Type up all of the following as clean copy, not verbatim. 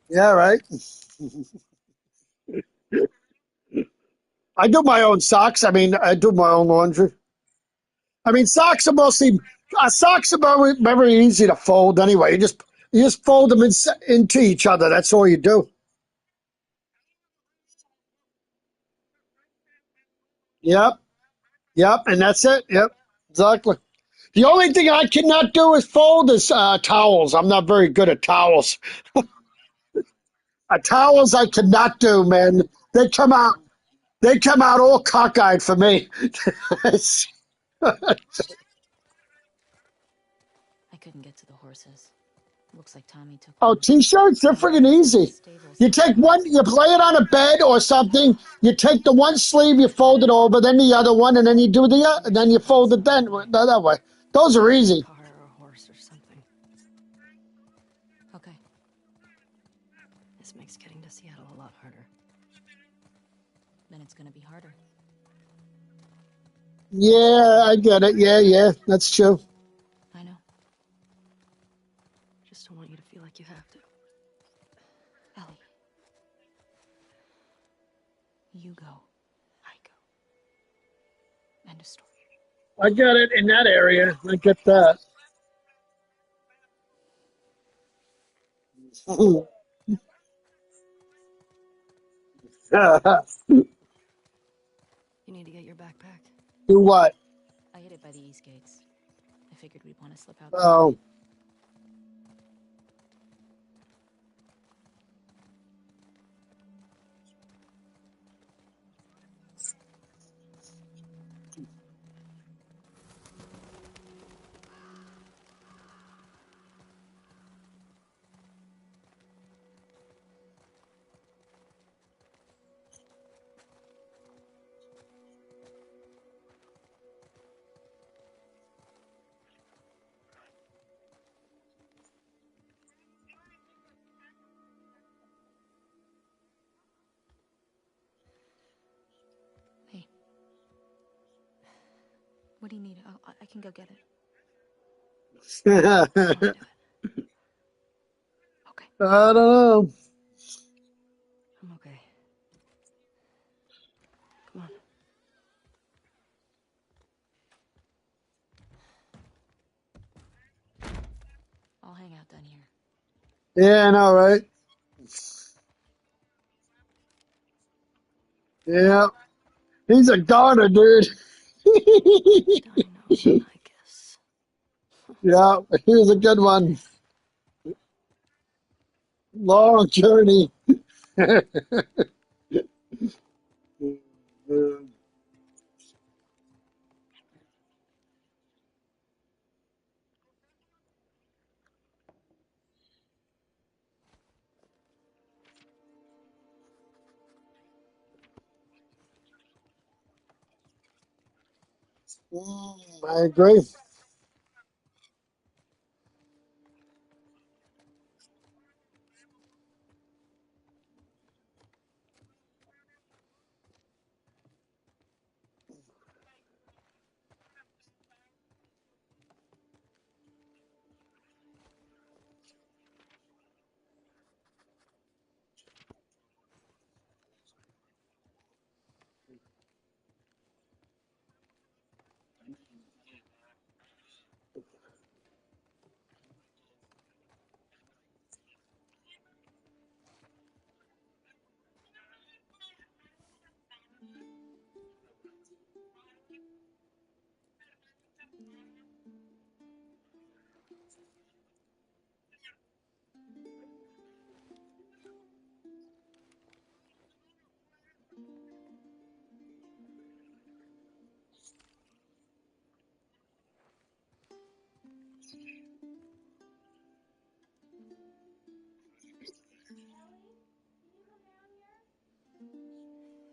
Yeah, right. I do my own socks. I mean, I do my own laundry. I mean, socks are very easy to fold anyway. You just fold them into each other. That's all you do. Yep, yep, and that's it. Yep, exactly. The only thing I cannot do is fold is towels. I'm not very good at towels. Towels I cannot do, man. They come out. They come out all cockeyed for me. I couldn't get to the horses. Looks like Tommy took Oh, them. t-shirts, they're I'll have to friggin' head back to the easy. stables. You take one, you play it on a bed or something. You take the one sleeve, you fold it over, then the other one, and then you do and then you fold it then that way. Those are Maybe a easy. car or a horse or something. Okay. This makes getting to Seattle a lot harder. Then it's gonna be harder. Yeah, I get it. Yeah, yeah, that's true. I know. Just don't want you to feel like you have to. Ellie, you go. I go. End of story. I get it in that area. I get that. You need to get your backpack. Do what? I hid it by the east gates. I figured we'd want to slip out that way. Oh, Hey, what do you need? I can go get it. I I want to do it. Okay, don't know. I'm okay. Come on. I'll hang out down here. Yeah, I know, right? Yeah, he's a goner, dude. I know, I guess. Yeah, he was a good one. Long journey. I agree.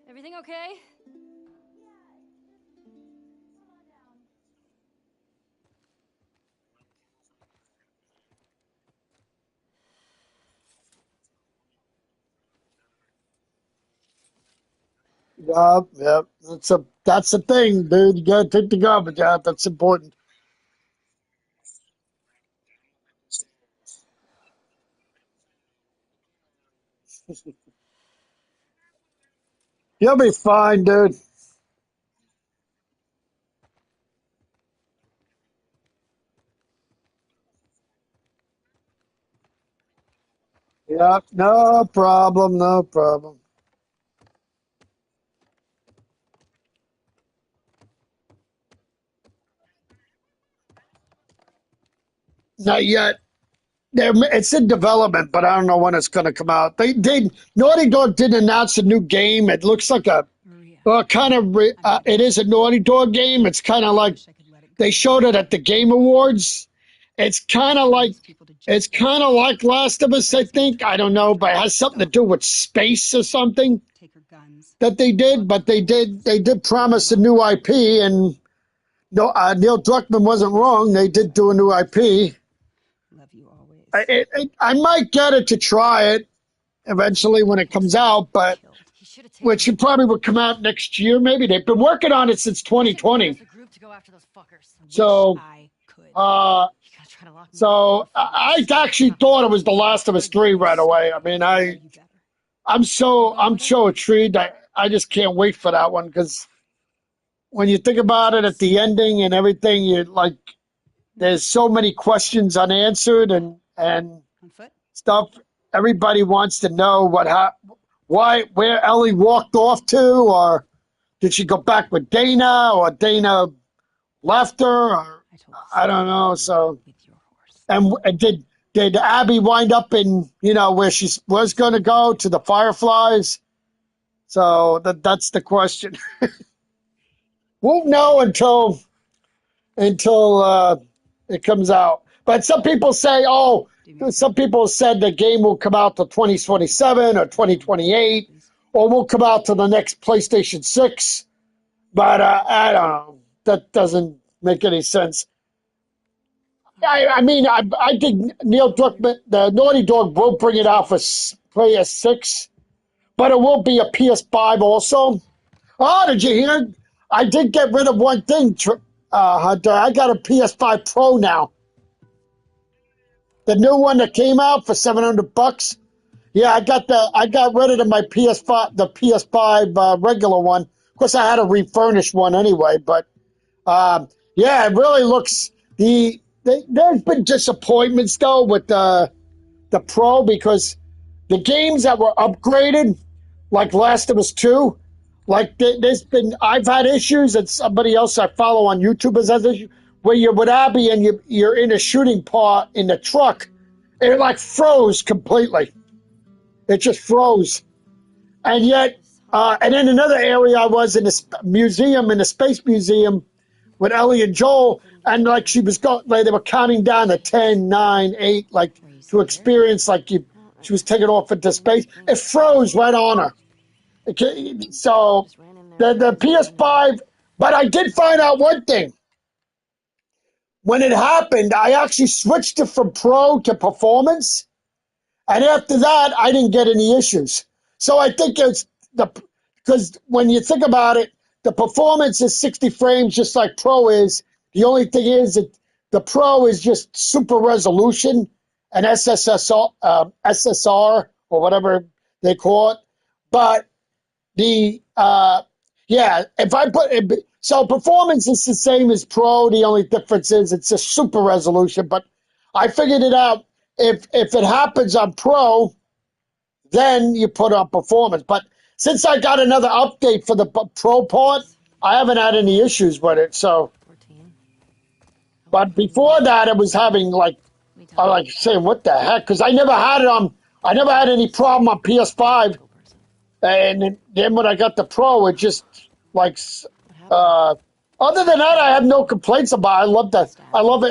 Everything okay? Yeah, yeah. That's the thing, dude. You gotta take the garbage out. That's important. You'll be fine, dude. Yeah, no problem, no problem. Not yet. It's in development, but I don't know when it's going to come out. They Naughty Dog did announce a new game. It looks like a Maria, well, kind of. I'm in It is a Naughty Dog game. It's kind of I like wish I could let it they go now. showed it at the Game Awards. It's kind of Asking like these people to it's just kind of like Last of Us. I Bethesda think I tried don't to know, but it control has our something to stuff. do with space or something Take her guns. that they did. Plug But her. they did Leave her promise a alone. new IP, and no, Neil Druckmann wasn't wrong. They did do a new IP. Love you always. I might get it to try it eventually when it comes Bastard should out, be but killed. He should have taken which the it probably would come out next year. Maybe they've been working on it since We should leave as 2020. a group to go after those fuckers. I wish So, I could. uh, You gotta try to lock me up so before they I start actually coming. thought it was The Last of Us Gotta get 3 you right away. I started. mean, You know you better. You I'm going with us? so intrigued. I just can't wait for that one because when you think about it at the ending and everything, you like there's so many questions unanswered and On foot? stuff. Everybody wants to know why, where Ellie walked off to, or did she go back with Dana, or Dana left her, or I told the I don't story know. So, with your horse. and did Abby wind up in where she was going to go to the Fireflies? So that's the question. Won't know until it comes out. But some people say, oh, Do me a some favor. people said the game will come out to 2027 or Remember what 2028, happens. or will come out to the next PlayStation 6. But I don't know. That doesn't make any sense. All right. I mean, I think Neil Druckmann, the Naughty Dog, will bring it out for PS6, but it will be a PS5 also. Oh, did you hear? I did get rid of one thing, Hunter. I got a PS5 Pro now. The new one that came out for $700. Yeah, I got rid of my PS5, the PS5 regular one. Of course, I had a refurnished one anyway, but yeah, it really looks there's been disappointments though with the Pro because the games that were upgraded, like Last of Us 2, like there's been I've had issues and somebody else I follow on YouTube has had issues where you're with Abby and you're in a shooting part in the truck, and it like froze completely. It just froze, and yet. This hard. And in another area, I was in a museum, in a space museum, with Ellie and Joel, Couldn't get and you like killed. she was going, like they were counting down to 10, 9, 8, like Are you to scared? experience, like she was taking off into What do you space. think? It froze right on her. Okay, so Just ran in there the fast and landed on PS5, but I did find out one thing. When it happened, I actually switched it from Pro to Performance, and after that, I didn't get any issues. So I think it's the because when you think about it, the performance is 60 frames, just like Pro is. The only thing is that the Pro is just super resolution and SSR or whatever they call it. But the yeah, if I put it, so performance is the same as Pro. The only difference is it's a super resolution. But I figured it out. If it happens on Pro, then you put on performance. But since I got another update for the Pro part, this. I haven't had any issues with it. So, 14. I won't but put you in before jail. that, it was having like Let me tell I you. like saying what the heck because I never had it on. I never had any problem on I'm a PS5, legal person. and then when I got the Pro, it just like What happened? uh, other than that, I have no complaints about it. I Stabbed love me. it.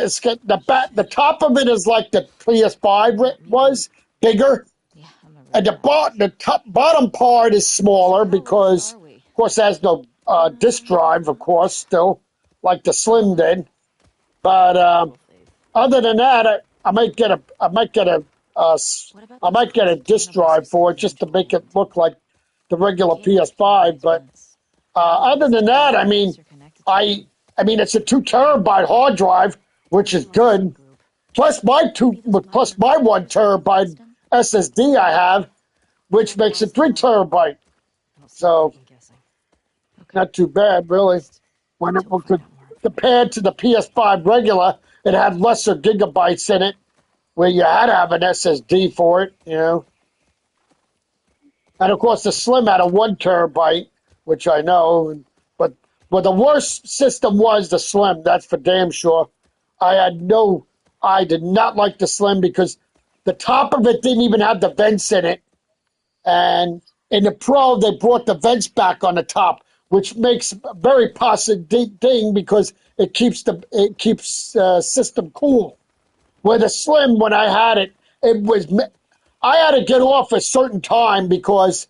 The Shit. top of it is like the PS5 Not me. was bigger, Yeah, I'm a real and badass. the top bottom part is So smaller how lost because, are we? of course, it has no disk drive, of course, still like the Slim did. But Double faith. other than that, I might get a What about I those might get a crazy disk cannibals who drive said for it the just to angel make it warned? look like the regular Can't have two PS5. heads But when it's not other than visible that, unless you're connected to it. I I mean, it's a 2 terabyte hard drive, which is Maybe Larson good. Group. Plus my Maybe those plus bioweapons my are one just part of the terabyte system. SSD I have, We'll which run it makes it past 3 terabyte. I don't see any So point in guessing. Okay. not too bad, At really. least When it until we could find out more information. compared to the PS5 regular, it had lesser gigabytes in it, where you had to have an SSD for it, you know. And of course, the Slim had a 1 terabyte, which I know. But the worst system was the Slim. That's for damn sure. I had no. I did not like the Slim because the top of it didn't even have the vents in it, and in the Pro they brought the vents back on the top, which makes a very positive thing because it keeps system cool. Where the Slim, when I had it, it was I had to get off a certain time because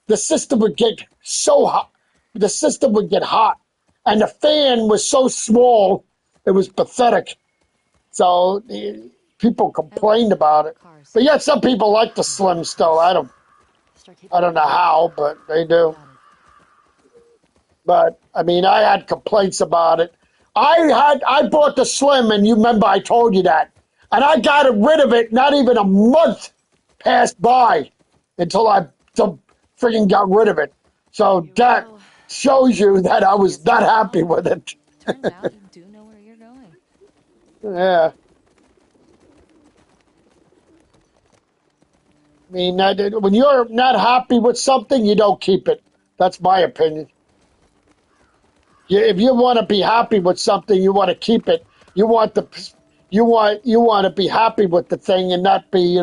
the system would get so hot. The system would get hot, and the fan was so small, it was pathetic. So people I like complained about it. cars. But yet, some people like the Slim still. Start taking I a don't know look. how, but they do. Got it. But I mean, I had complaints about it. I bought the Slim, and you remember I told you that, and I got rid of it. Not even a month passed by until I freaking got rid of it. So Here we that go. shows you that I Guess was not that's the happy problem. with it. Turns out you do know where you're going. Yeah, I mean, when you're not happy with something, you don't keep it. That's my opinion. If you want to be happy with something, you want to keep it. You want the you want to be happy with the thing and not be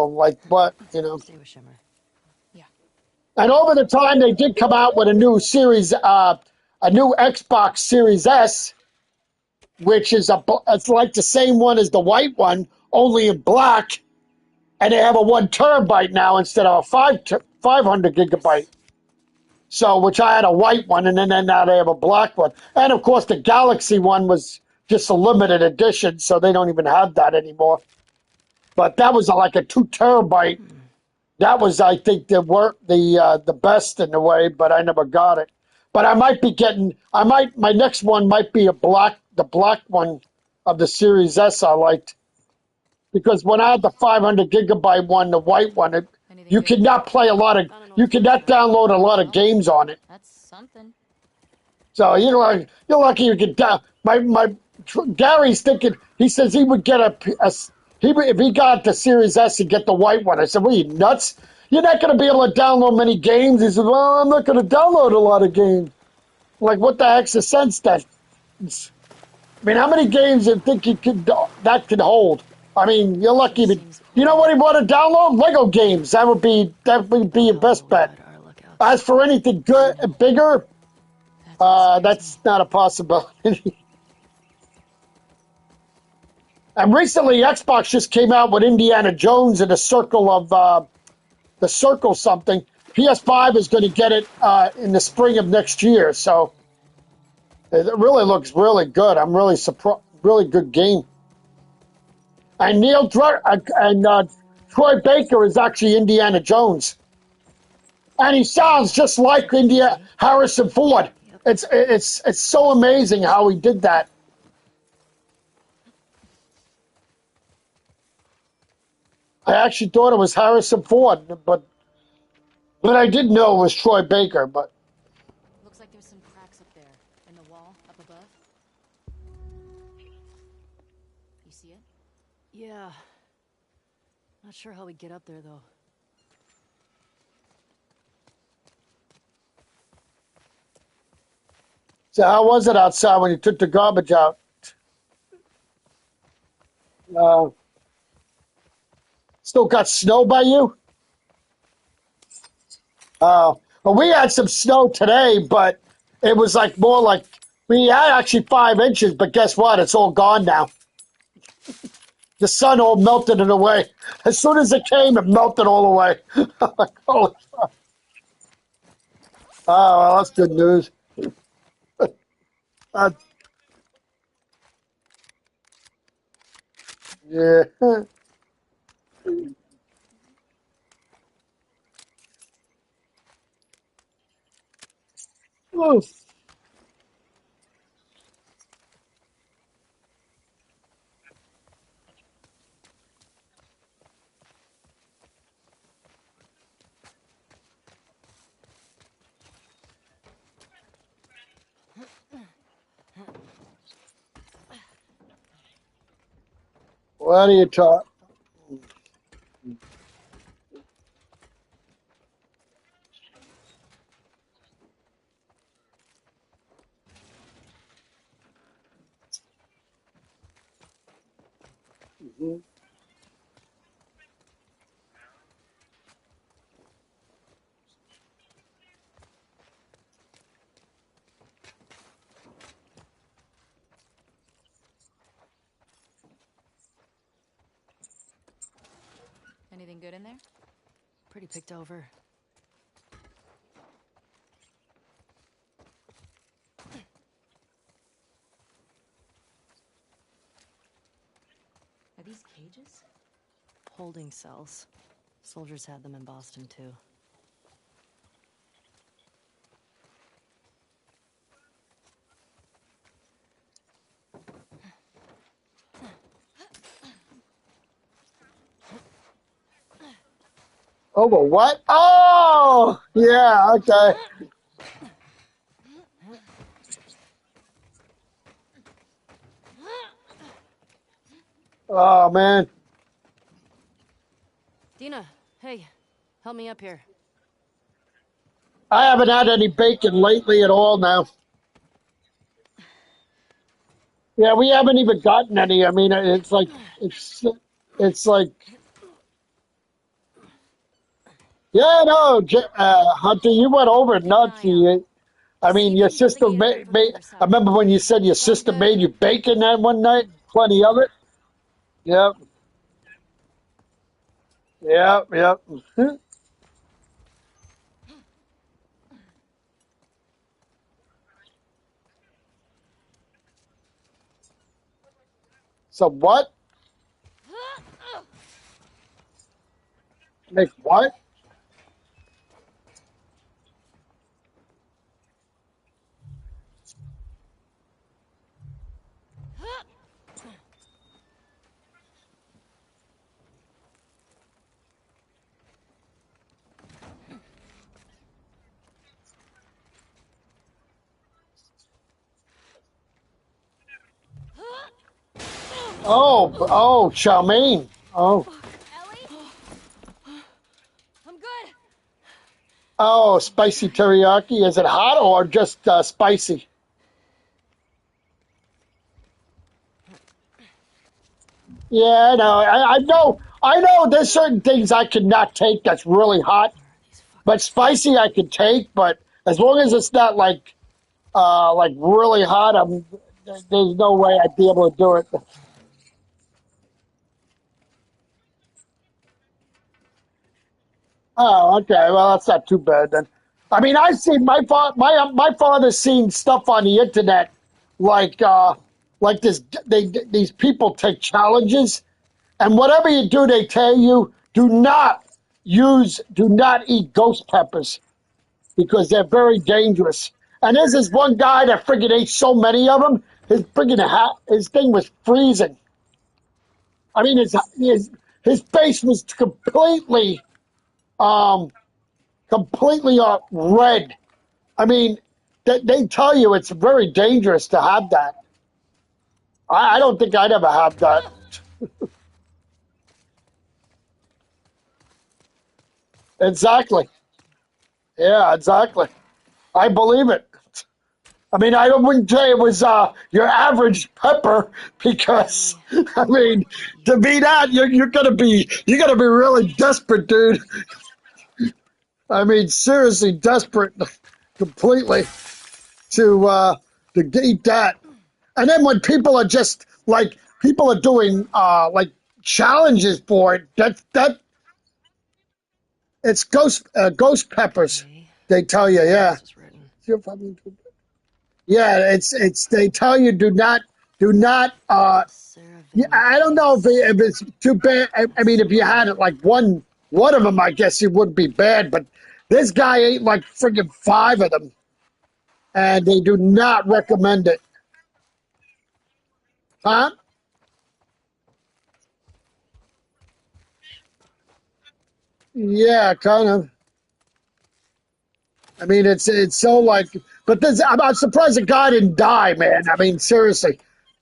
like what Stay with Shimmer. Yeah. And over the time, they did come out with a new Xbox Series S, which is it's like the same one as the white one, only in black, and they have a 1 terabyte now instead of a 500 gigabyte. Yes. So, which I had a white one, and then now they have a black one. And of course, the Galaxy one was just a limited edition, so they don't even have that anymore. But that was like a 2 terabyte. That was, I think, the best in a way, but I never got it. But I might be getting. My next one might be the black one of the Series S. I liked because when I had the 500 gigabyte one, the white one, Anything you good? could not play a lot of, Found an old you could tourist not trap. download a lot of Well, games on it. that's something. So you're lucky you could down. Gary's thinking. He says he would get if he got the Series S, he'd get the white one. I said, "What are you nuts? You're not going to be able to download many games." He said, "Well, I'm not going to download a lot of games." Like, what the heck's the sense that? I mean, how many games do you think that could hold? I mean, you're Sure lucky. seems You know cool. what he want to download? Lego games. That would be Better your have a best little bet. guide our lookouts. As for anything good, bigger, That's what scares me. that's not a possibility. And recently, Xbox just came out with Indiana Jones in the Circle something. PS5 is going to get it in the spring of next year, so it really looks really good. I'm really surprised. Really good game. And Troy Baker is actually Indiana Jones, and he sounds just like Circle India City? Harrison Ford. Yep. It's so amazing how he did that. I actually thought it was Harrison Ford, but I did know it was Troy Baker. But Looks like there's some cracks up there in the wall up above. You see it? Yeah. Not sure how we get up there though. so how was it outside when you took the garbage out? Uh, Still got snow by you? Well, we had some snow today, but it was like more like we had actually 5 inches. But guess what? It's all gone now. The sun all melted it away. As soon as it came, it melted all away. I'm like, holy fuck. Oh, well, that's good news. Uh, yeah. Oh, what are you talking? Anything good in there? Pretty picked over. Are these cages? Holding cells. Soldiers had them in Boston, too. Oh, but what? Oh, yeah, okay. Oh man, Dina, hey, help me up here. I haven't had any bacon lately at all now. Yeah, we haven't even gotten any. I mean, it's like, yeah, no, Hunter, you went over Keep an nuts. eye out. I See mean, if you your can get the sister gate open from the other I side. remember when you said your Sounds sister good. made you bacon that one night, plenty of it. Yep, yep, yep. So what? Make what? Oh, chow mein. Oh, Ellie? I'm good. oh, spicy teriyaki. Is it hot or just spicy? Yeah, no, I know. There's certain things I cannot take that's really hot, These but fuckers. spicy I can take. But as long as it's not like really hot, there's no way I'd be able to do it. Oh, okay. Well, that's not too bad then. I mean, I've seen my father's seen stuff on the internet, like like this. These people take challenges, and whatever you do, they tell you do not eat ghost peppers because they're very dangerous. And there's this one guy that friggin' ate so many of them, his thing was freezing. I mean, his face was um completely red. I mean, they tell you it's very dangerous to have that. I don't think I'd ever have that. Exactly. Yeah, exactly. I believe it. I mean, I wouldn't say it was your average pepper because, Ellie, I mean, you. to be that you're gonna be really desperate, dude. I mean, seriously desperate, completely to eat that. And then when people are just like people are doing like challenges for it, that it's ghost peppers. Okay. They tell you, None of yeah, this was written. yeah. It's they tell you do not. Sarah Yeah, I don't know Venkis. if it's too bad. I mean, if you had it like one of them, I guess it wouldn't be bad. But this guy ate like friggin' five of them, and they do not recommend it. Huh? Yeah, kind of. I mean, it's so like, but this, I'm surprised the guy didn't die, man. I mean, seriously,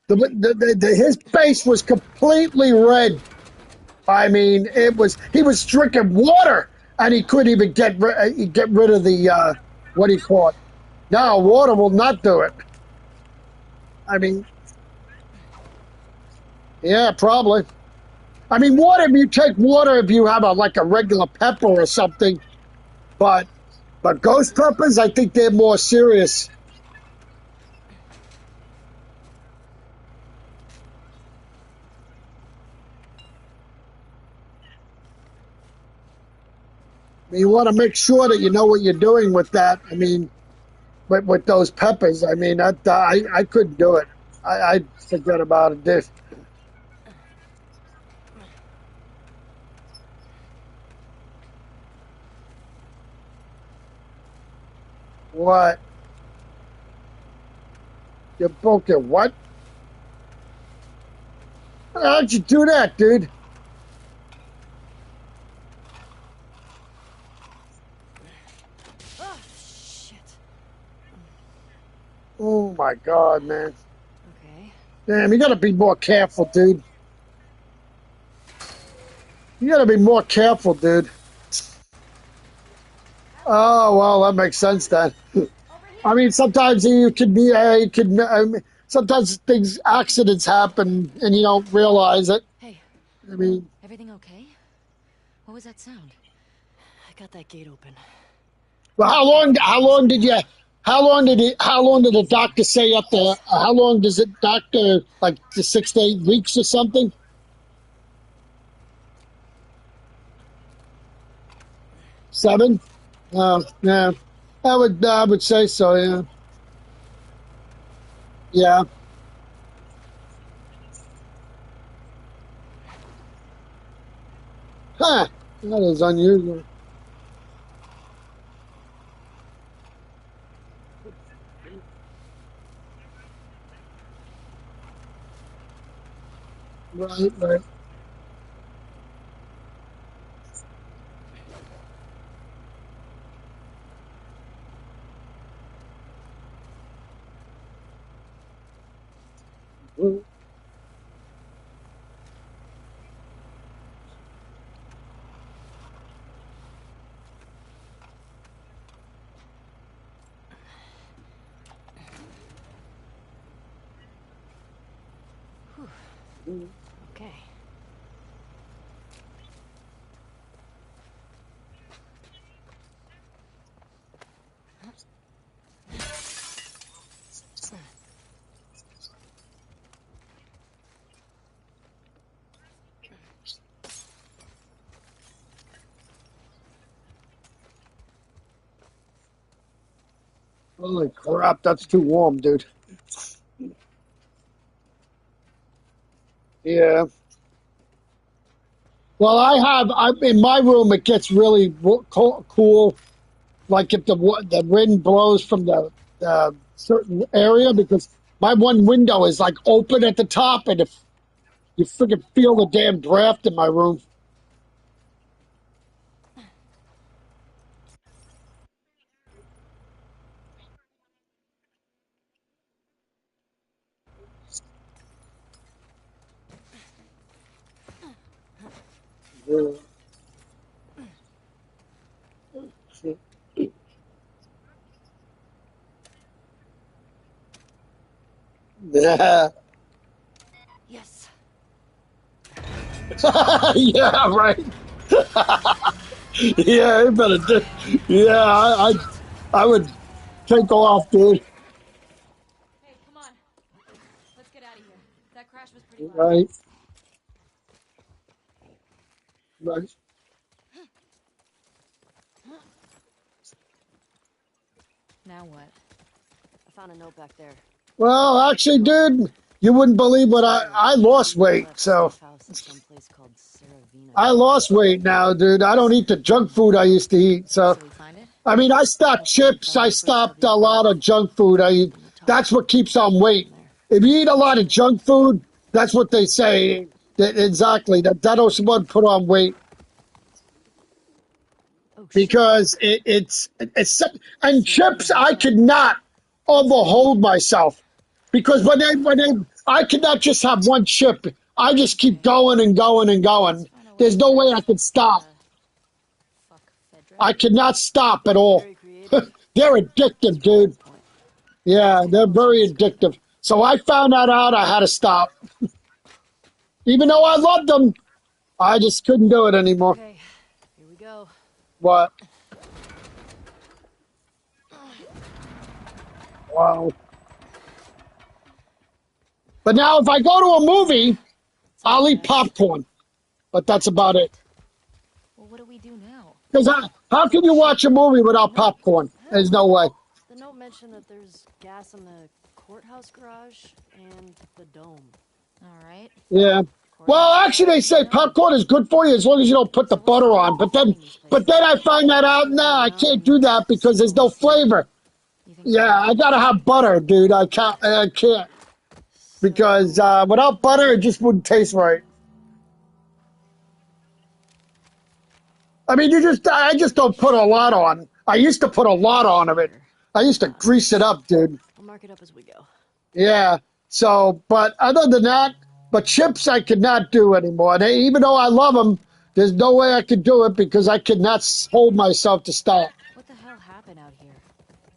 his face was completely red. I mean, it was he was drinking water and he couldn't even get rid of the what do you call it? No, water will not do it. I mean, yeah, probably. I mean, water. If you take water, if you have a like a regular pepper or something, but ghost peppers, I think they're more serious. I mean, you want to make sure that you know what you're doing with that. I mean, with those peppers. I mean, I couldn't do it. I forget about it. What? You broke your what? How'd you do that, dude? Oh, shit. Oh my God, man. Okay. Damn, you gotta be more careful, dude. You gotta be more careful, dude. Oh, well, that makes sense then. I mean, sometimes you could be, I mean, sometimes accidents happen and you don't realize it. Hey, I mean, everything okay? What was that sound? I got that gate open. well, how long did the doctor say up there? How long does it, doctor, like the 6 to 8 weeks or something? 7? Yeah, I would say so. Yeah, yeah. Huh. That is unusual. Right, right. Okay. Holy crap, that's too warm, dude. Yeah. Well, in my room, it gets really cool. Like if the wind blows from the certain area, because my one window is like open at the top, and if you freaking feel the damn draft in my room. Yeah. Yes. Yeah, right. Yeah, you better do. Yeah, I would take off, dude. Hey, come on. Let's get out of here. That crash was pretty loud. Right, right. Now what? I found a note back there. Well, actually, dude, you wouldn't believe what I lost Someone weight. left So safe house at some place called Saravina. I lost weight now, dude. I don't eat the junk food I used to eat. So So we find it? I mean, I stopped chips. I stopped a lot of junk food. I eat. From the top. That's what keeps on weight. From there. If you eat a lot of junk food, that's what they say. Exactly. That'll what put on weight Oh shit. because it's and So what chips. does it I say? could not overhold myself because when they I could not just have one chip. I just keep Okay. going and going and Let's going. find a way There's to no way I this. could stop. Fuck Fedra. I could not stop at all. Very creative. They're That's addictive, dude. besides the point. Yeah, Let's get they're closer very and scope it. addictive. So I found that out. I had to stop. Even though I loved them, I just couldn't do it anymore. Okay. Here we go. What? Wow. But now if I go to a movie, It's I'll all eat mess. popcorn. But that's about it. Well, what do we do now? Because how can you watch a movie without What popcorn? the There's hell? no way. The note mentioned that there's gas in the courthouse garage and the dome. All right. Yeah. Well, Courthouse actually, they garage, say we know. popcorn is good for you as long as you don't put the So what's the butter point on. of filming these But places? then I find that out. Sit Nah, I around can't and do that because see there's what we no see? flavor. You think Yeah, I gotta have butter, dude. I can't. I can't because so? without butter, it just wouldn't taste right. I mean, I just don't put a lot on. I used to put a lot on of it. Sure. I used to grease it up, dude. I'll mark it up as we go. Yeah. So, but other than that, but chips I could not do anymore. Even though I love them, there's no way I could do it because I could not hold myself to stop. What the hell happened out here?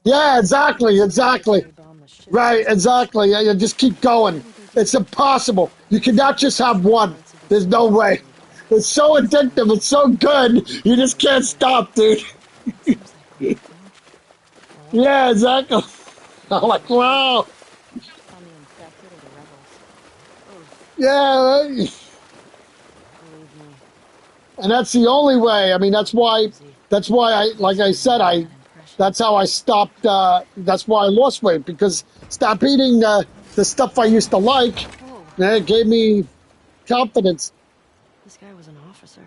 Yeah, exactly, Some exactly. military bomb the ship Right, sometimes. exactly. Yeah, you just keep What going. would they do? It's impossible. You cannot just have Dismantle one. parts of the There's no security way. cables. It's so addictive. It's so good. You just can't stop, dude. That seems like a lot, no? Well, Yeah, exactly. maybe I'm we like, should check wow. on the infected or the rebels. Both, Yeah, right. believe me. And that's the only way. I mean, that's why like I said, That impression. that's how I stopped, that's why I lost weight because stop eating the stuff I used to like. Whoa, And it gave me confidence. this guy was an officer.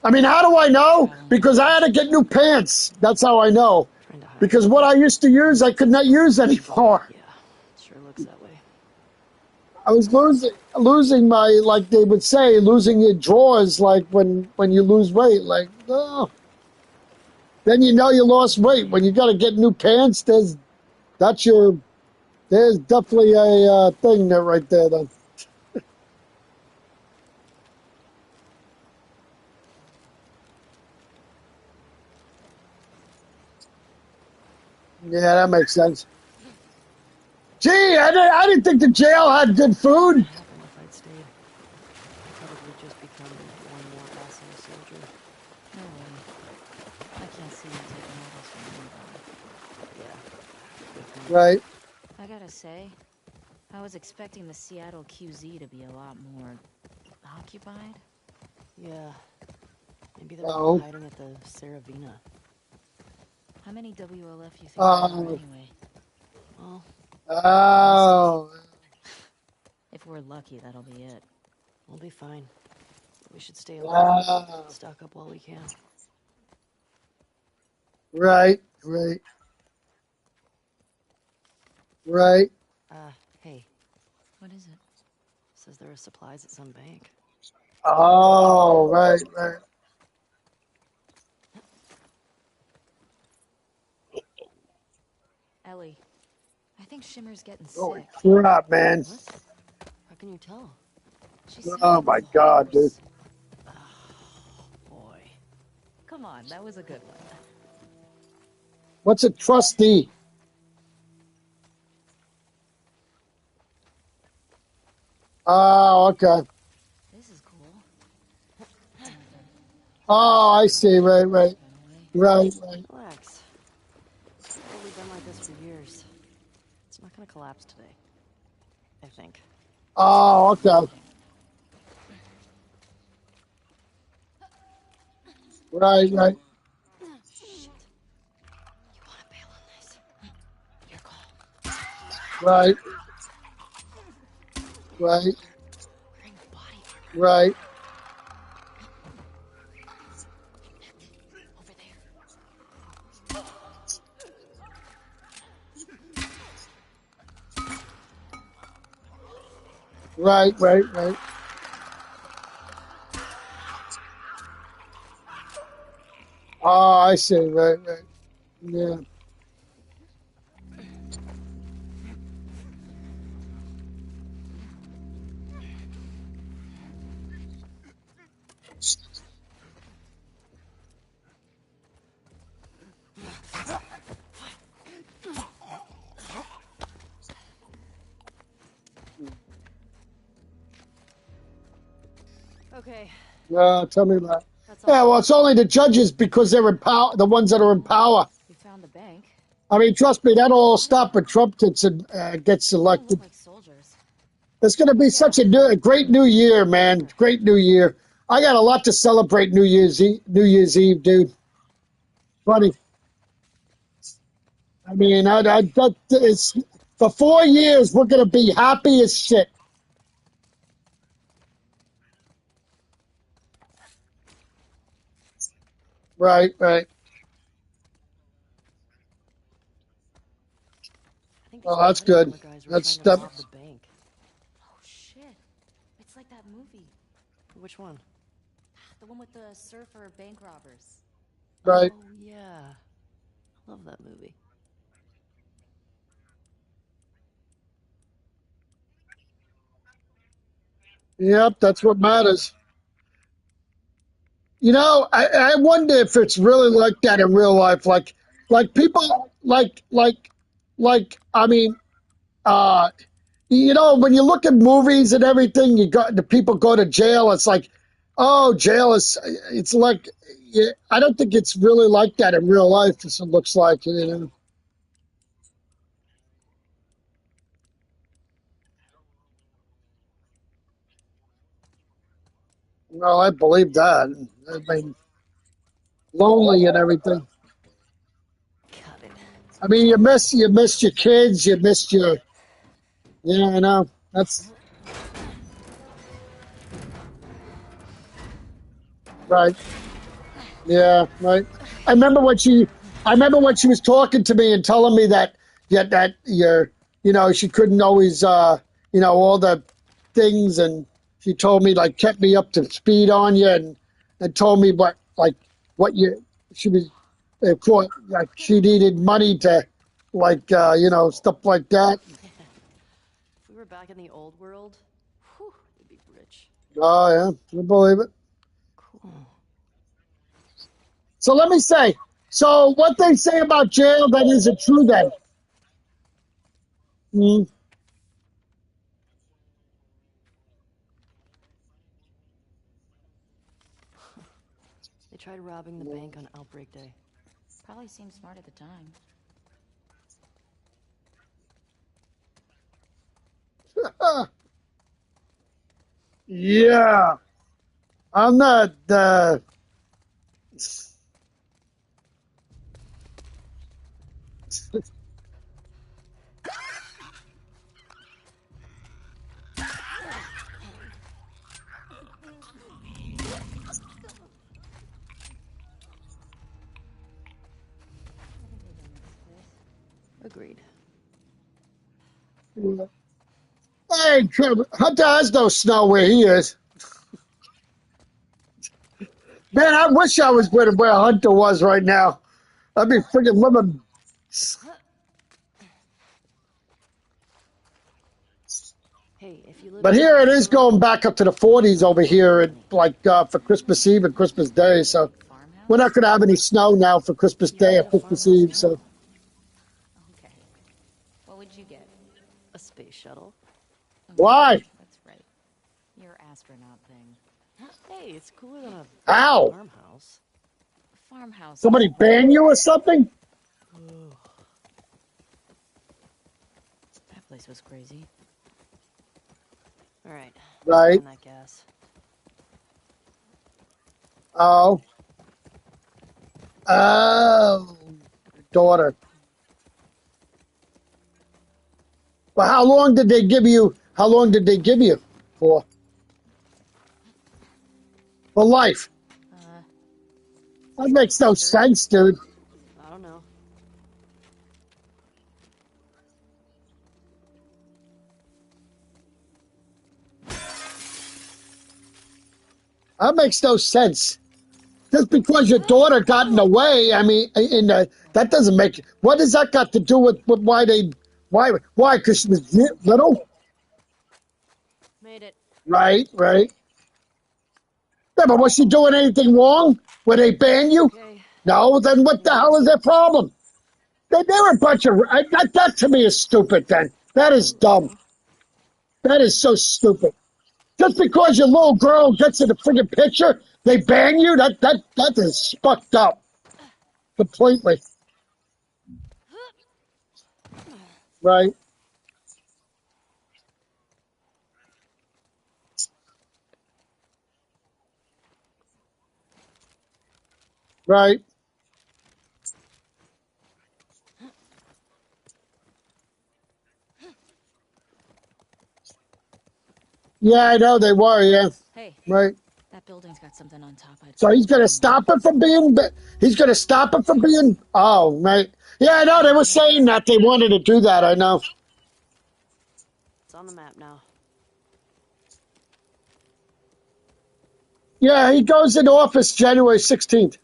I mean, how do I know? Because I had to get new pants. That's how I know. Trying to hide. Because what I used to use, I could not use anymore. Yeah, sure looks that way. I was losing my, like they would say, losing your drawers, like when you lose weight. Like, oh. Then you know you lost weight. When you got to get new pants, that's your, there's definitely a thing there right there. Then. Yeah, that makes sense. Gee, I didn't think the jail had good What would food. happen if I'd stayed? I'd probably just become one more asshole soldier. No way. I can't see you taking orders from anybody. Yeah, good point. Right. I gotta say, I was expecting the Seattle QZ to be a lot more occupied. Yeah, maybe they're all Oh. hiding at the Saravina. How many WLF you think there are Oh. anyway? Well, Oh. if we're lucky, that'll be it. We'll be fine. We should stay alert. Ah. Stock up while we can. Right. Right. Right. Hey. What is it? Says there are supplies at some bank. Oh. Right. Right. Ellie, I think Shimmer's getting Holy sick. crap, man. What? How can you tell? She sounds Oh my God, dude. hoarse. Oh, boy. Come on, that was a good one. What's a trustee? Oh, okay. This is cool. Oh, I see. Right. Right. Right. Right. Relax. It's probably been like this for years. It's not gonna collapse today. I think. Oh, okay. Right. Right. Shit. You wanna bail on this? Your call. Right. Right. We're in the body armor. Right. Over there. Right, right, right. Oh, I see. Right, right. Yeah. Okay, Tell me about. that's Yeah, all. well, it's only the judges because they're in power, the ones that are in power. We found the bank. I mean, trust me, that'll all stop Ooh, when Trump gets they don't look elected. like soldiers. It's going to be Yeah. such a great new year, man. Great new year. I got a lot to celebrate New Year's Eve, dude. Funny. I mean, that is for 4 years we're going to be happy as shit. Right, right. I think these Well, that's body good. armor guys were trying That's to that. rob the bank. Oh shit. It's like that movie. Which one? The one with the surfer bank robbers. Right. Oh, yeah. Love that movie. Yep, that's what matters. I wonder if it's really like that in real life. Like people, I mean, uh, when you look at movies and everything, you got the people go to jail. It's like, oh, jail is. It's like, yeah, I don't think it's really like that in real life. As it looks like, Well, I believe that. I mean, lonely and everything. Got it. I mean, you miss your kids, you miss your, yeah, I know. That's right. Yeah, right. I remember when she was talking to me and telling me that, yet that she couldn't always, all the things, and she told me like kept me up to speed on you, and told me what you she was, for, like she needed money to, stuff like that. If we were back in the old world, whew, we'd be rich. Oh yeah, I believe it. Cool. So let me say, so what they say about jail, that isn't true then. Mm, They tried robbing the bank on Outbreak Day. Probably seemed smart at the time. yeah, I'm not. Agreed. Hey, Trevor, Hunter has no snow where he is. Man, I wish I was where Hunter was right now. I'd be freaking living. Hey, if you live But in the here it old is world, going back up to the you should 40s come over visit here, with me. for Christmas Eve and Christmas Day. So we're not Farmhouse? going to have any snow now for Christmas You can Day or get a Christmas farmhouse Eve. now. So Okay. What would you get? A space shuttle. why? That's right. Your astronaut thing. Hey, it's cooler than a How? farmhouse. Farmhouses. Somebody ban you or something? That place was crazy. All right, let's Right. find that gas. Oh. Oh. Daughter. Well, how long did they give you? How long did they give you for? For life? Uh, That makes no 30? sense, dude. I don't know. That makes no sense. Just because your daughter got in the way, I mean, that doesn't make. What does that got to do with why they, why? Because she was little, Made it. right? Right. Yeah, but was she doing anything wrong? Would they ban you? Okay. No. Then what the hell is their problem? They're a bunch of. That to me is stupid. Then that is dumb. That is so stupid. Just because your little girl gets in the friggin' picture, they ban you. That is fucked up completely. Right. Right. Yeah, I know they were. Yeah. Hey, Right. that building's got something on top I'd So call he's gonna dynamite. stop it from being. He's gonna stop it from being. Oh, right. Yeah, I know. They were saying that they wanted to do that. I know. It's on the map now. Yeah, he goes into office January 16th.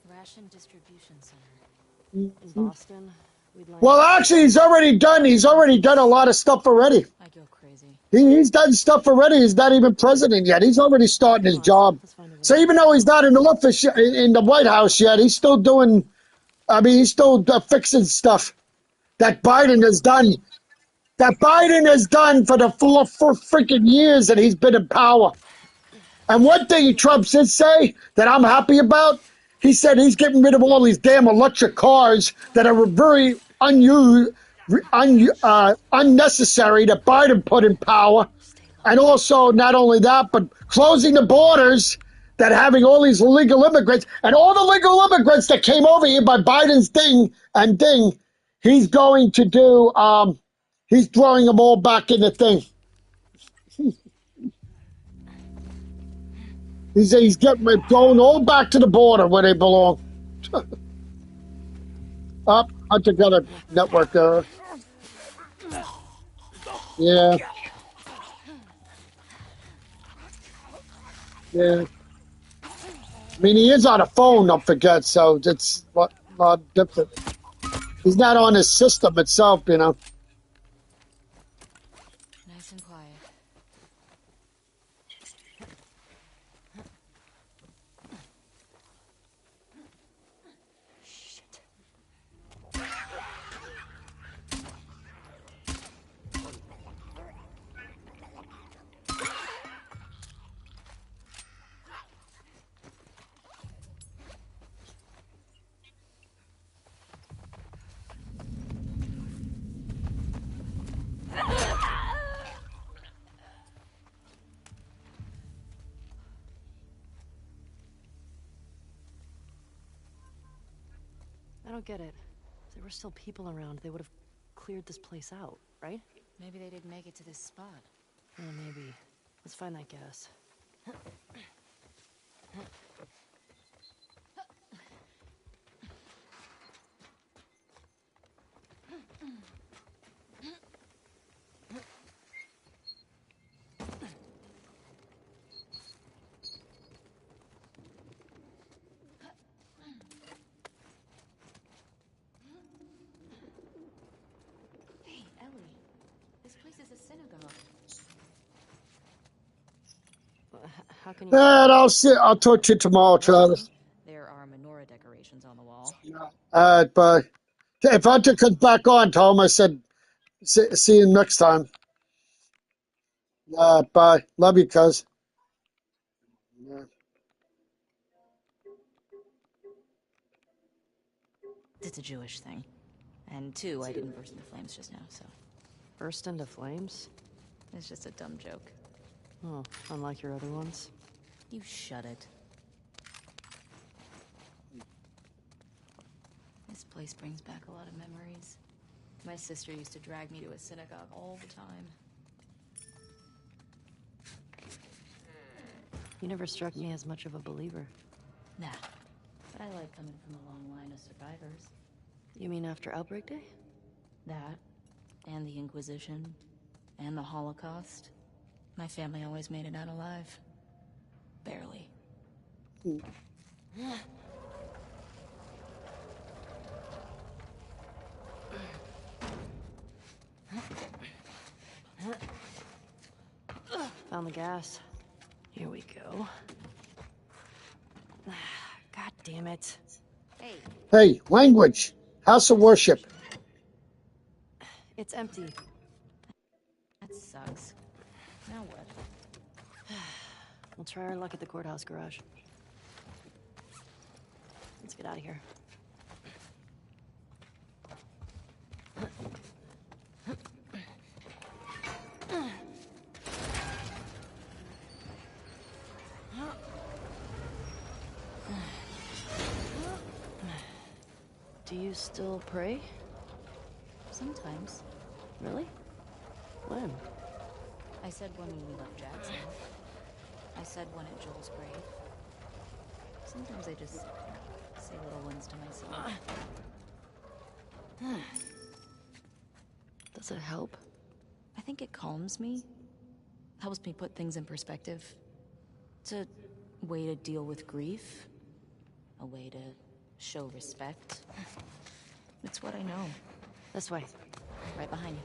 Ration Distribution Center. In Boston, we'd line Well, up actually, there. he's already done. He's already done a lot of stuff already. I go crazy. He's done stuff already. He's not even president yet. He's already starting his Come on, job. let's find a way So out. even though he's not in the office in the White House yet, he's still doing. I mean, he's still fixing stuff that Biden has done. That Biden has done for the four freaking years that he's been in power. And one thing Trump did say that I'm happy about, he said he's getting rid of all these damn electric cars that are very unnecessary that Biden put in power. Stay low. And also, not only that, but closing the borders, that having all these illegal immigrants, and all the legal immigrants that came over here by Biden's ding, he's going to do, he's throwing them all back in the thing. He's getting going all back to the border where they belong. Up, Hunter got a network error. Yeah, yeah. I mean, he is on a phone, don't forget, so it's a lot different. He's not on his system itself, you know. Nice and quiet. Shit. I don't get it. If there were still people around, they would have cleared this place out, right? Maybe they didn't make it to this spot. Yeah, maybe. Let's find that gas. Hey, Ellie. This place is a synagogue. How can you And tell? I'll see. I'll talk to you tomorrow, Travis. There are menorah decorations on the wall. Bye. If Hunter comes back on, tell him I said, see you next time. Bye. Love you, cuz. It's a Jewish thing. And two, I didn't burst into flames just now, so. Burst into flames? It's just a dumb joke. Oh, unlike your other ones? You shut it. This place brings back a lot of memories. My sister used to drag me to a synagogue all the time. You never struck me as much of a believer. Nah, but I like coming from a long line of survivors. You mean after Outbreak Day? That, and the Inquisition, and the Holocaust, my family always made it out alive. Barely. Found the gas. Here we go. God damn it. Hey, Hey, language. House of worship. It's empty. That sucks. Now what? We'll try our luck at the courthouse garage. Let's get out of here. Do you still pray? Sometimes. Really? When? I said when we left Jackson. I said one at Joel's grave. Sometimes I just say little ones to myself. Does it help? I think it calms me. Helps me put things in perspective. It's a way to deal with grief. A way to show respect. It's what I know. This way. Right behind you.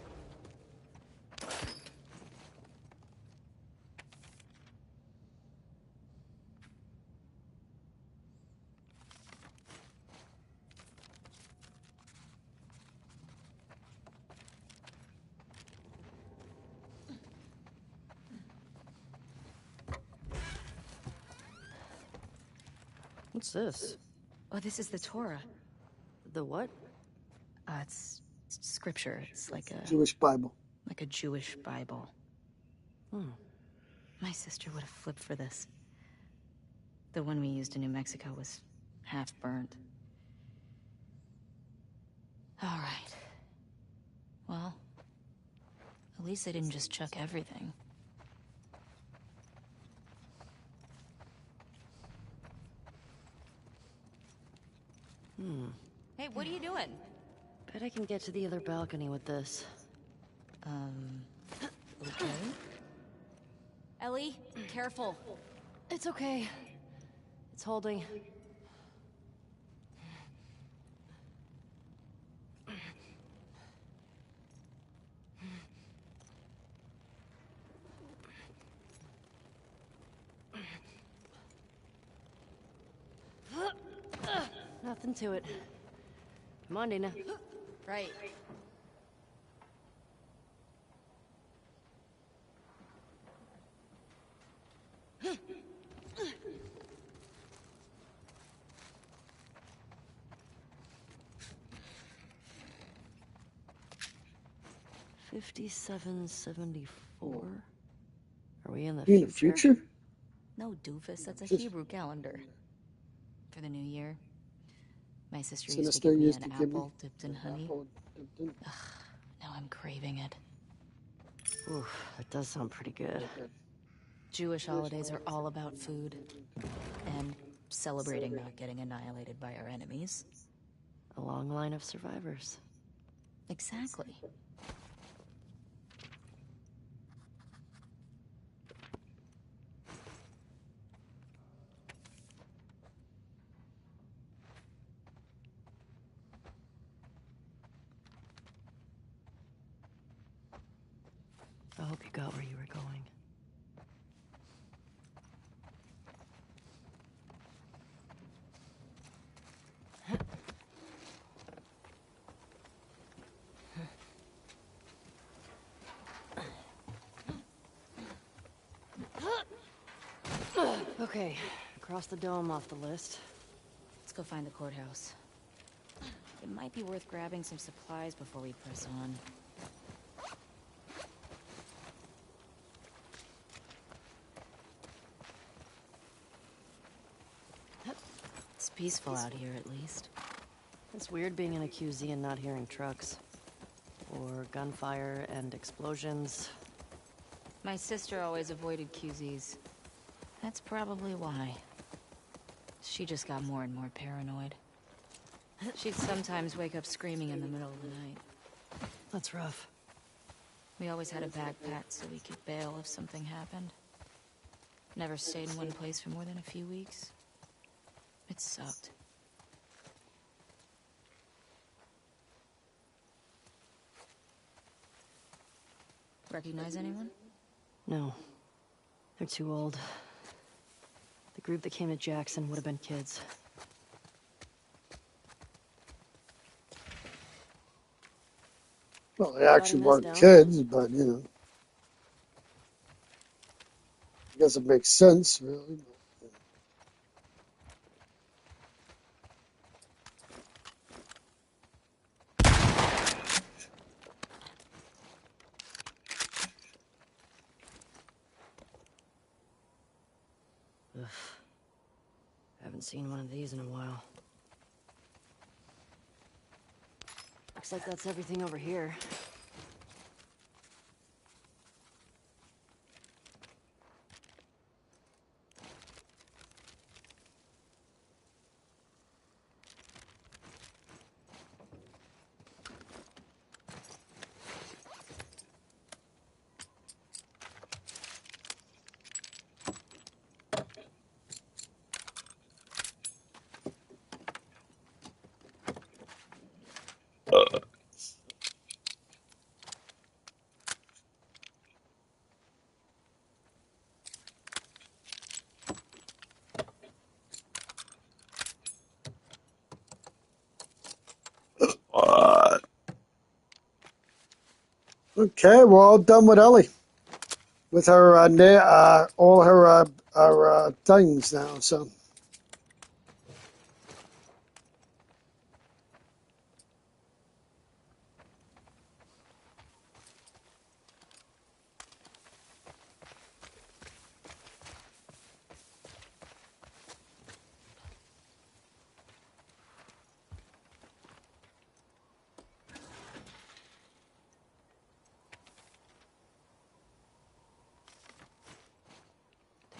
What's this? Oh, this is the Torah. The what? It's scripture. It's like a Jewish Bible. Jewish Bible. Hmm. My sister would have flipped for this. The one we used in New Mexico was half burned. All right. Well, at least they didn't just chuck everything. hey, what are you doing? Bet I can get to the other balcony with this. Okay. Ellie, careful. It's okay. It's holding. Nothing to it. Come on, Dina. Right. $57.74. Are we in the You in the future? No, doofus. That's a Just- Hebrew calendar. For the new year. My sister used to Sinister give me used an to give me apple dipped in honey. apple dipped in- Now I'm craving it. Oof, that does sound pretty good. Jewish holidays are all about food. And celebrating not getting annihilated by our enemies. A long line of survivors. Exactly. I hope you got where you were going. Okay, cross the dome off the list. Let's go find the courthouse. It might be worth grabbing some supplies before we press on. It's peaceful out here, at least. It's weird being in a QZ and not hearing trucks. Or gunfire and explosions. My sister always avoided QZs. That's probably why. She just got more and more paranoid. She'd sometimes wake up screaming in the middle of the night. That's rough. We always had a backpack so we could bail if something happened. Never stayed in one place for more than a few weeks. It sucked. Recognize anyone? No. They're too old. The group that came to Jackson would have been kids. Well, they actually Jotting this weren't down? kids, but, you know. I guess it makes sense, really. Ugh. Haven't seen one of these in a while. Looks like that's everything over here. Okay, we're all done with Ellie. With her, all her things now, so.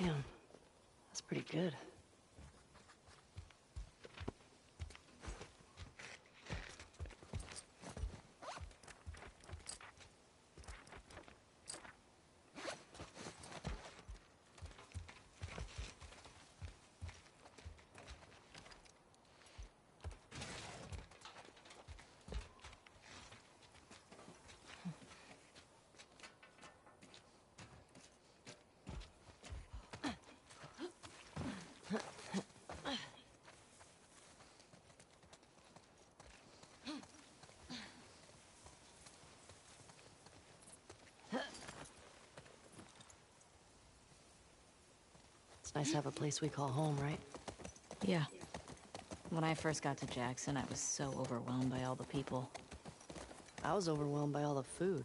Damn. That's pretty good. It's nice to have a place we call home, right? Yeah. When I first got to Jackson, I was so overwhelmed by all the people. I was overwhelmed by all the food.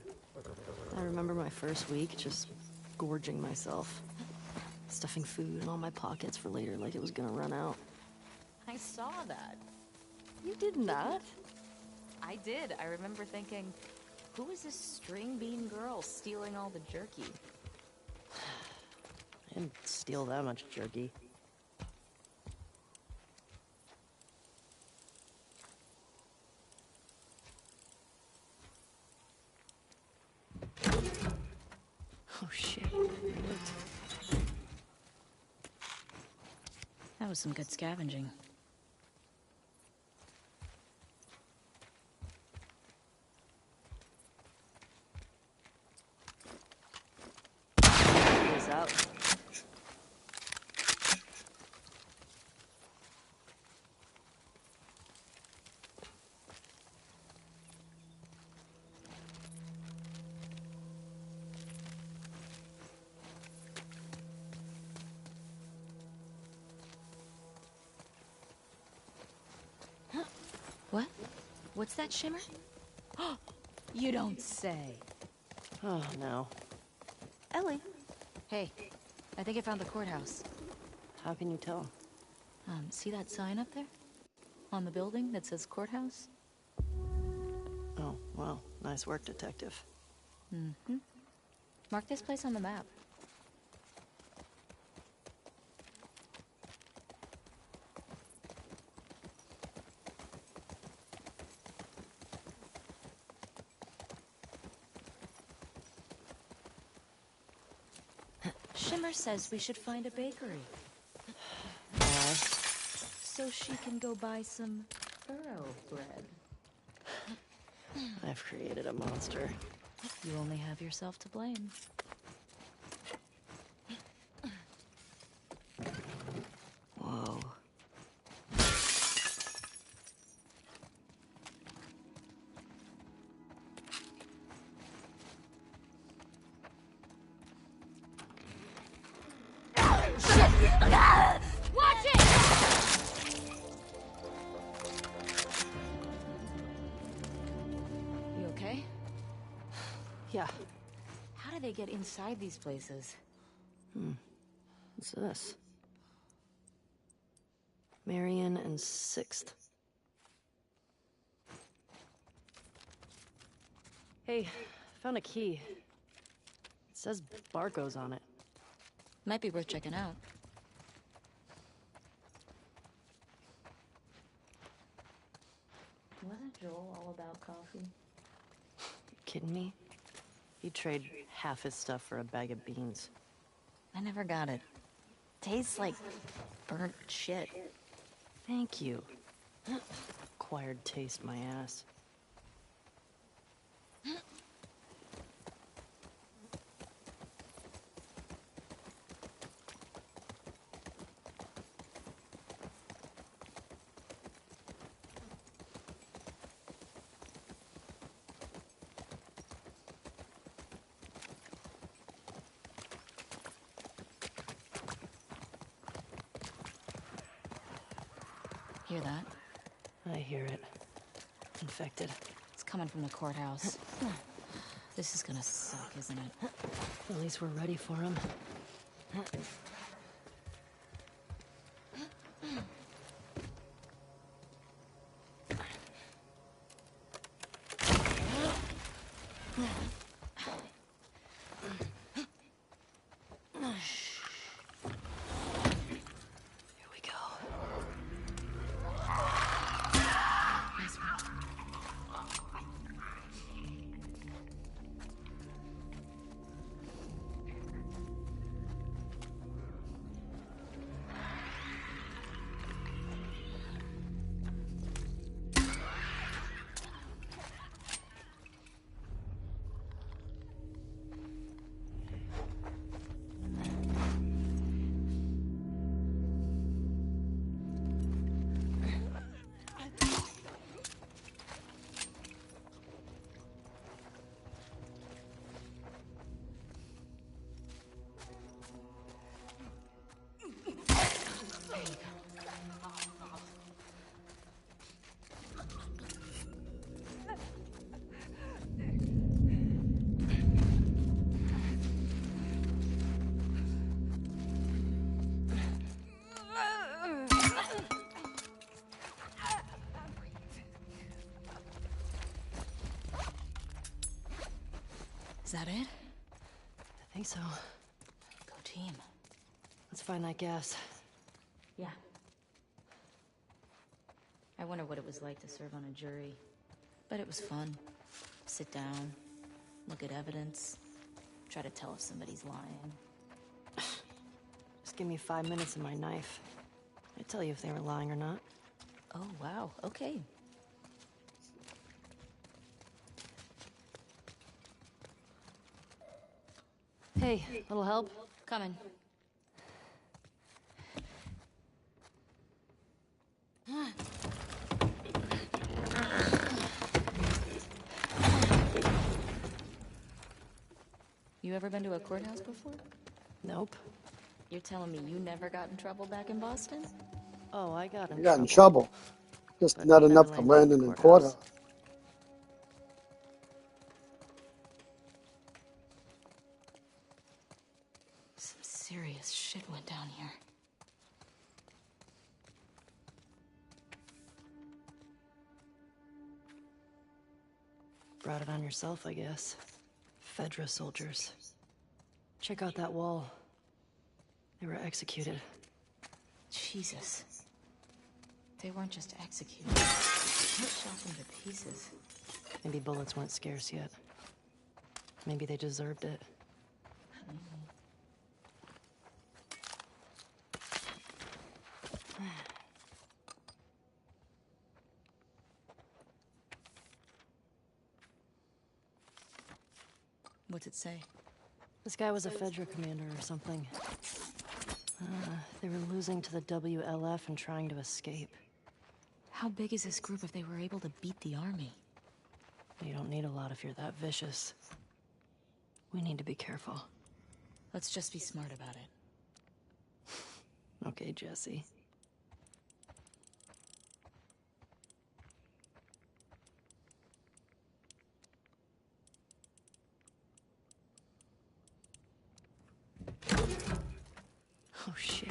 I remember my first week just gorging myself. Stuffing food in all my pockets for later like it was gonna run out. I saw that. You did not? I did. I remember thinking, who is this string bean girl stealing all the jerky? I didn't steal that much jerky. Oh shit. That was some good scavenging. Peace out. What? What's that shimmer? You don't say. Oh no. Ellie, Hey, I think I found the courthouse. how can you tell? See that sign up there? On the building that says courthouse? Oh, well, nice work, detective. Mm-hmm. Mark this place on the map. Shimmer says we should find a bakery. Why? So she can go buy some furrow bread. I've created a monster. You only have yourself to blame. Whoa. Watch it! You okay? Yeah. How do they get inside these places? What's this? Marion and 6th. Hey, found a key. It says Barco's on it. Might be worth checking out. Wasn't Joel all about coffee? You kidding me? He'd trade half his stuff for a bag of beans. I never got it. Tastes like burnt shit. Thank you. Acquired taste, my ass. Hear that? I hear it. Infected. It's coming from the courthouse. This is gonna suck, isn't it? At least we're ready for him. Here we go. Nice one. Is that it? I think so. Go team. Let's find that gas. Yeah. I wonder what it was like to serve on a jury. But it was fun. Sit down, look at evidence, try to tell if somebody's lying. Just give me 5 minutes and my knife. I'd tell you if they were lying or not. Oh, wow. Okay. Hey, little help? Coming. You ever been to a courthouse before? Nope. You're telling me you never got in trouble back in Boston? Oh, I got in I got in trouble. trouble. Just But not never enough to landed land in in the the courthouse. Some serious shit went down here. Brought it on yourself, I guess. Fedra soldiers. Check out that wall. They were executed. Jesus. They weren't just executed. They were shot into pieces. Maybe bullets weren't scarce yet. Maybe they deserved it. What's it say? This guy was a Fedra commander or something. They were losing to the WLF and trying to escape. How big is this group if they were able to beat the army? You don't need a lot if you're that vicious. We need to be careful. Let's just be smart about it. Okay, Jesse. Oh shit.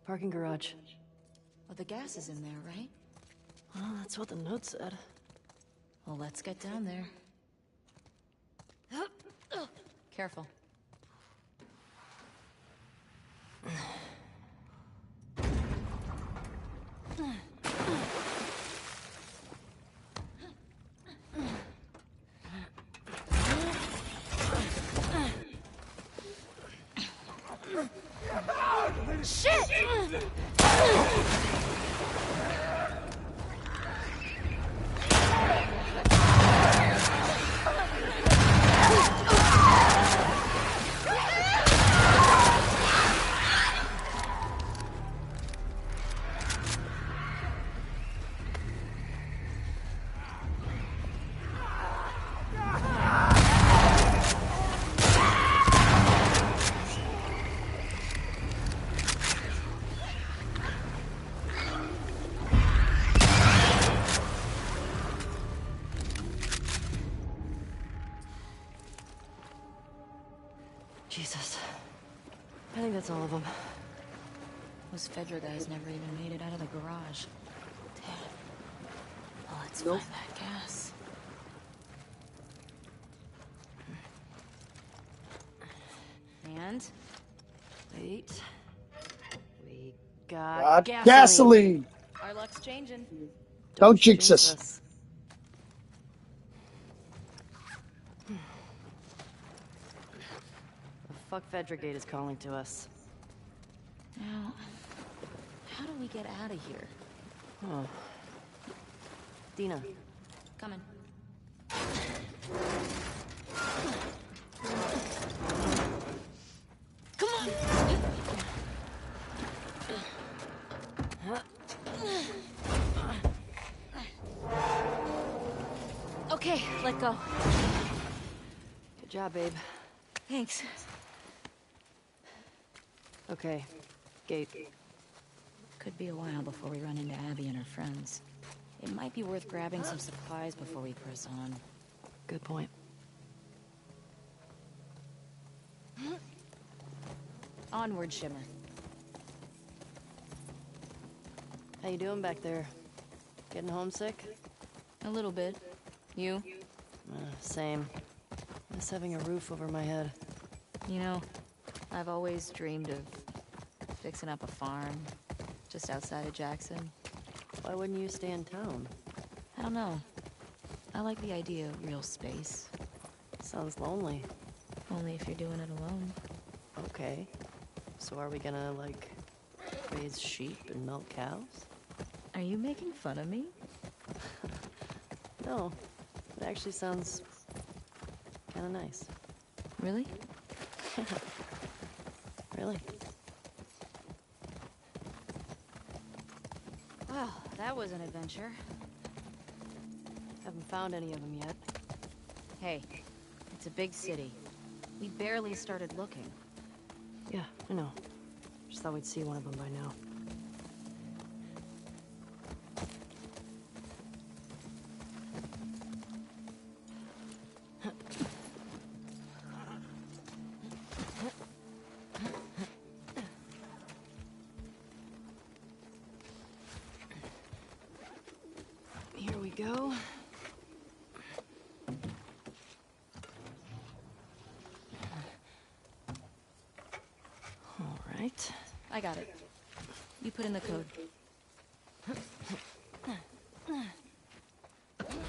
Parking garage. Well, the gas is in there, right? Well, that's what the note said. Well, let's get down there. Careful. Jesus. I think that's all of them. Those Fedra guys never even made it out of the garage. Damn. Well, let's Nope. find that gas. And? Wait. We got gasoline. Our luck's changing. Don't jinx us. The fuck Fedra is calling to us. Now, how do we get out of here? Oh. Dina. Coming. Come on! Okay, let go. Good job, babe. Thanks. Okay. Gate. Could be a while before we run into Abby and her friends. It might be worth grabbing some supplies before we press on. Good point. Onward, Shimmer. How you doing back there? Getting homesick? A little bit. You? Same. Just having a roof over my head. You know, I've always dreamed of fixing up a farm just outside of Jackson. Why wouldn't you stay in town? I don't know. I like the idea of real space. Sounds lonely. Only if you're doing it alone. Okay. So are we gonna, like, raise sheep and milk cows? Are you making fun of me? No. It actually sounds kinda nice. Really? Really? Well, that was an adventure. Haven't found any of them yet. Hey, it's a big city. We barely started looking. Yeah, I know. Just thought we'd see one of them by now. Here we go. All right. I got it. You put in the code.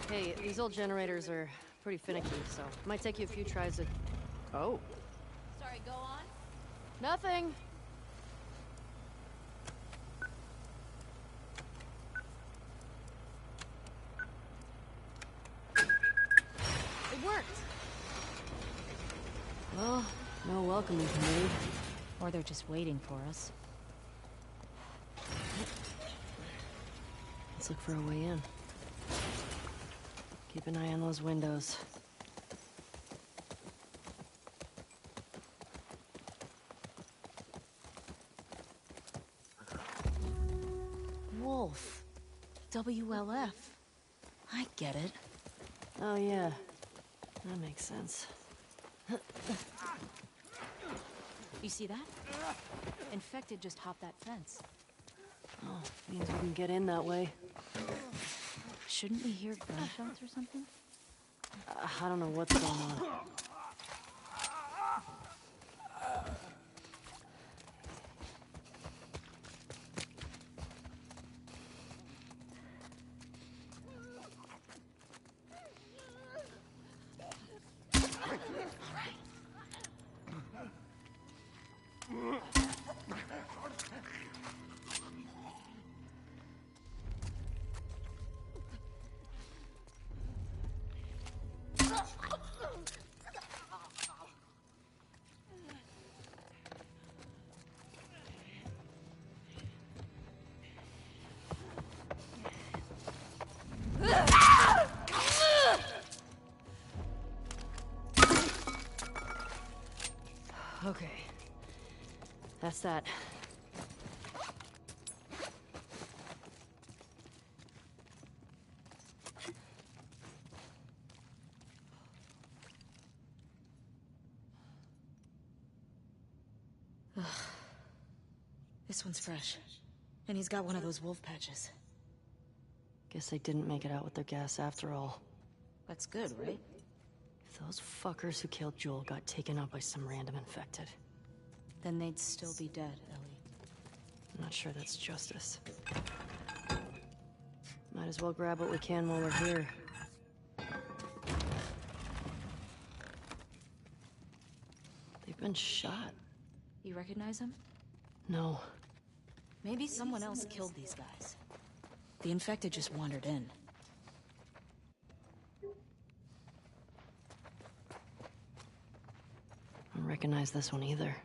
Hey, these old generators are pretty finicky, so it might take you a few tries to... Oh. Sorry, go on. Nothing. It worked. Well, no welcoming committee. Or they're just waiting for us. Let's look for a way in. Keep an eye on those windows. Wolf. WLF. I get it. Oh yeah, that makes sense. You see that? Infected just hopped that fence. Oh, means we can get in that way. Shouldn't we hear gunshots or something? I don't know what's going on. Okay. That's that. This one's fresh. And he's got one of those wolf patches. Guess they didn't make it out with their gas after all. That's good, right? If those fuckers who killed Joel got taken out by some random infected, Then they'd still be dead, Ellie. I'm not sure that's justice. Might as well grab what we can while we're here. They've been shot. You recognize him? No. Maybe someone else killed these guys. The infected just wandered in. I don't recognize this one either.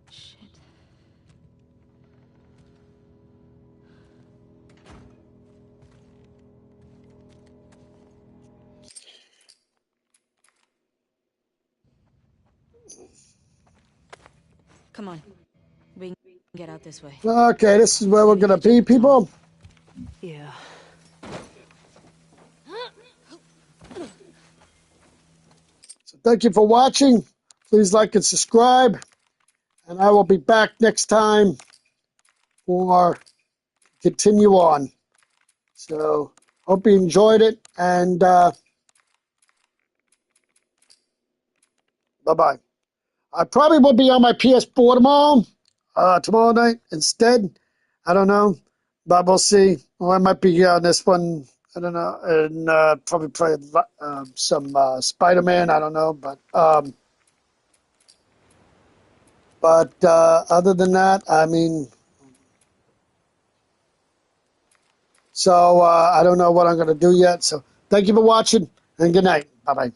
Shit. Come on. We can get out this way. Okay, this is where we're gonna be, people. Yeah. So thank you for watching. Please like and subscribe. And I will be back next time for continue on. So hope you enjoyed it, and bye-bye. I probably will be on my PS4 tomorrow night instead. I don't know, but we'll see. Or I might be on this one. I don't know, and probably play some Spider-Man. I don't know, but other than that, I mean, so I don't know what I'm going to do yet. So thank you for watching, and good night. Bye-bye.